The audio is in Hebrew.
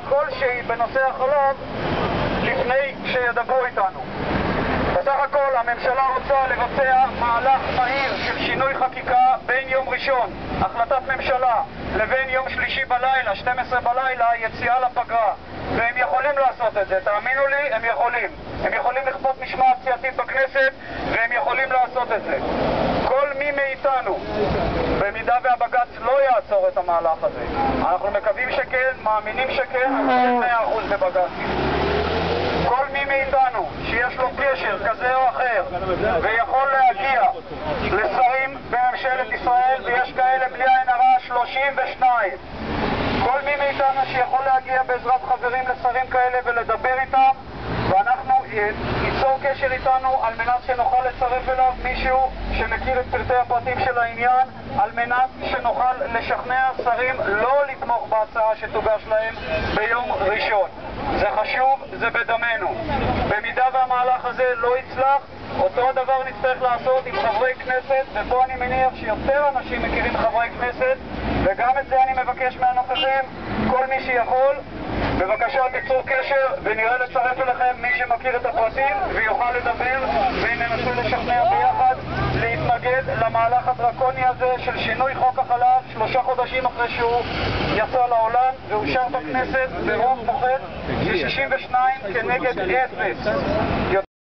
כלשהי בנושא החלב לפני שידברו איתנו. בסך הכל הממשלה רוצה לבצע מהלך מהיר של שינוי חקיקה בין יום ראשון, החלטת ממשלה, לבין יום שלישי בלילה, 12 בלילה, יציאה לפגרה. והם יכולים לעשות את זה, תאמינו לי, הם יכולים. הם יכולים לכפות משמעת סיעתית בכנסת, והם יכולים לעשות את זה. כל מי מאיתנו, במידה והבג"ץ לא יעצור את המהלך הזה, אנחנו מקווים שכן, מאמינים שכן, אבל 100% בבג"צים. כל מי מאיתנו שיש לו קשר כזה או אחר ויכול להגיע לשרים בממשלת ישראל, ויש כאלה בלי עין הרע 32, כל מי מאיתנו שיכול להגיע בעזרת חברים לשרים כאלה ולדבר איתם, ואנחנו ניצור קשר איתנו על מנת שנוכל לצרף אליו מישהו שמכיר את פרטי הפרטים של העניין, על מנת שנוכל לשכנע שרים לא לתמוך בהצעה שתוגש להם ביום ראשון. זה חשוב, זה בדמנו. במידה והמהלך הזה לא יצלח, אותו הדבר נצטרך לעשות עם חברי כנסת, ופה אני מניח שיותר אנשים מכירים חברי כנסת, וגם את זה אני מבקש מהנוכחים, כל מי שיכול, בבקשה תיצור קשר ונראה לצרף אליכם מי שמכיר את הפרטים ויוכל לדבר, וננסה לשכנע ביחד להתנגד למהלך הדרקוני הזה של שינוי חוק החלב 3 חודשים אחרי שהוא יצא לעולם ואושר בכנסת ברוב מוחץ של 62 כנגד 0.